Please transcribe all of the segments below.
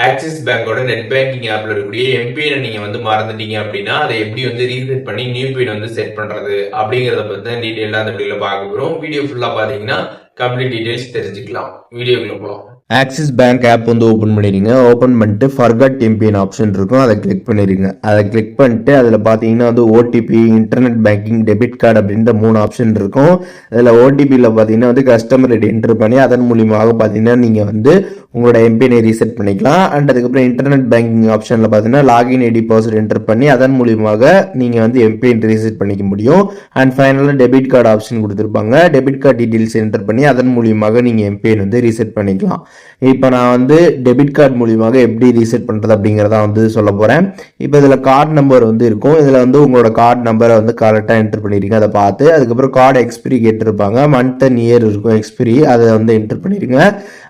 Axis பேங்கோட net banking ஆப்ல இருக்கக்கூடிய எம்பிஐனை நீங்க வந்து மறந்துட்டீங்க அப்படின்னா அதை எப்படி வந்து ரீசெட் பண்ணி நியூ பின் வந்து செட் பண்றது அப்படிங்கறத பத்தி தான் டீடைலா அந்த வீடியோல பார்க்க போறோம். வீடியோ ஃபுல்லா பாத்தீங்கன்னா கம்ப்ளீட் டீடைல்ஸ் தெரிஞ்சுக்கலாம். வீடியோக்குள்ள போலாம். ஆக்சிஸ் பேங்க் ஆப் வந்து ஓப்பன் பண்ணிடுங்க. ஓப்பன் பண்ணிட்டு ஃபர்கட் எம்பிஎன் ஆப்ஷன் இருக்கும், அதை கிளிக் பண்ணிடுங்க. அதை கிளிக் பண்ணிட்டு அதில் பார்த்தீங்கன்னா வந்து OTP, internet banking, debit card அப்படின்ற 3 ஆப்ஷன் இருக்கும். அதில் ஓடிபியில் பார்த்தீங்கன்னா வந்து கஸ்டமர் ஐடி என்ட்ரு பண்ணி அதன் மூலியமாக பார்த்தீங்கன்னா நீங்கள் வந்து உங்களோட எம்பிஎனை ரீசெட் பண்ணிக்கலாம். அண்ட் அதுக்கப்புறம் இன்டர்நெட் பேங்கிங் ஆப்ஷனில் பார்த்தீங்கன்னா லாகின் ஐடி பாஸ்வேர்டு என்ட்ரு பண்ணி அதன் மூலியமாக நீங்கள் வந்து எம்பிஎன் ரீசெட் பண்ணிக்க முடியும். அண்ட் ஃபைனலாக டெபிட் கார்டு ஆப்ஷன் கொடுத்துருப்பாங்க. டெபிட் கார்டு டீட்டெயில்ஸ் என்ட்ரு பண்ணி அதன் மூலியமாக நீங்கள் எம்பிஎன் வந்து ரீசெட் பண்ணிக்கலாம். இப்போ நான் வந்து டெபிட் கார்டு மூலியமாக எப்படி ரீசெட் பண்ணுறது அப்படிங்கிறத வந்து சொல்ல போகிறேன். இப்போ இதில் கார்டு நம்பர் வந்து இருக்கும். இதில் வந்து உங்களோட கார்டு நம்பரை வந்து கரெக்டாக என்ட்ரு பண்ணிடுங்க. அதை பார்த்து அதுக்கப்புறம் கார்டு எக்ஸ்பிரி கேட்டிருப்பாங்க, மந்த் அண்ட் இயர் இருக்கும் எக்ஸ்பிரி, அதை வந்து என்ட்ரு பண்ணிடுங்க.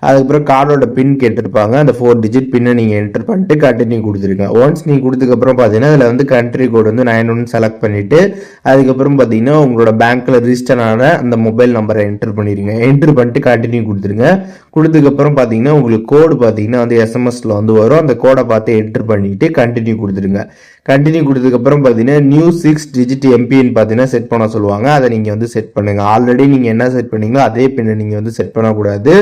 அதுக்கப்புறம் கார்டோட பின் கேட்டிருப்பாங்க, அந்த 4 டிஜிட் பின்னை நீங்கள் என்ட்ரு பண்ணிட்டு கண்டினியூ கொடுத்துருங்க. ஒன்ஸ் நீங்கள் கொடுத்ததுக்கப்புறம் பார்த்தீங்கன்னா அதில் வந்து கண்ட்ரி கோடு வந்து 91 செலக்ட் பண்ணிவிட்டு அதுக்கப்புறம் பார்த்தீங்கன்னா உங்களோட பேங்க்கில் ரிஜிஸ்டர் ஆன அந்த மொபைல் நம்பரை என்ட்ரு பண்ணிடுங்க. என்ட்ரு பண்ணிட்டு கண்டினியூ கொடுத்துருங்க. கொடுத்ததுக்கப்புறம் பார்த்தீங்கன்னா உங்களுக்கு கோடு பார்த்தீங்கன்னா வந்து எஸ்எம்எஸ்ல வந்து வரும். அந்த கோடை பார்த்து என்ட்ரு பண்ணிட்டு கண்டினியூ கொடுத்துருங்க. கண்டினியூ கொடுத்ததுக்கப்புறம் பார்த்தீங்கன்னா நியூ 6 டிஜிட் எம்பிஎன் பார்த்தீங்கன்னா செட் பண்ண சொல்லுவாங்க. அதை நீங்கள் வந்து செட் பண்ணுங்க. ஆல்ரெடி நீங்கள் என்ன செட் பண்ணீங்களோ அதே பின்னை நீங்கள் வந்து செட் பண்ணக்கூடாது,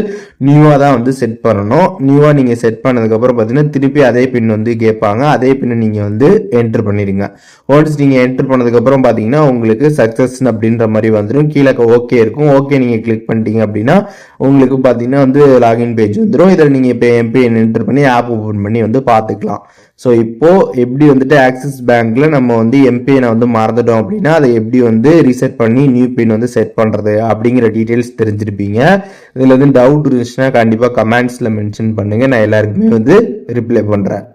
நியூவாக தான் வந்து செட் பண்ணணும். நியூவாக நீங்கள் செட் பண்ணதுக்கப்புறம் பார்த்தீங்கன்னா திருப்பி அதே பின் வந்து கேட்பாங்க. அதே பின்னை நீங்கள் வந்து என்ட்ரு பண்ணிடுங்க. ஒன்ஸ் நீங்கள் என்ட்ரு பண்ணதுக்கப்புறம் பார்த்தீங்கன்னா உங்களுக்கு சக்ஸஸ் அப்படின்ற மாதிரி வந்துடும். கீழே ஓகே இருக்கும். ஓகே நீங்கள் கிளிக் பண்ணிட்டீங்க அப்படின்னா உங்களுக்கு பார்த்தீங்கன்னா வந்து லாகின் பேஜ் வந்துடும். இதில் நீங்கள் இப்போ எம்பிஎன் என்ட்ரு பண்ணி ஆப் ஓப்பன் பண்ணி வந்து பார்த்துக்கலாம். ஸோ இப்போ எப்படி வந்துட்டு ஆக்சிஸ் பேங்க்ல நம்ம வந்து எம்பிஎனை வந்து மறந்துட்டோம் அப்படின்னா அதை எப்படி வந்து ரீசெட் பண்ணி நியூ பின் வந்து செட் பண்றது அப்படிங்கிற டீட்டெயில்ஸ் தெரிஞ்சிருப்பீங்க. இதுல வந்து டவுட் இருந்துச்சுன்னா கண்டிப்பா கமெண்ட்ஸ்ல மென்ஷன் பண்ணுங்க, நான் எல்லாருக்குமே வந்து ரிப்ளை பண்றேன்.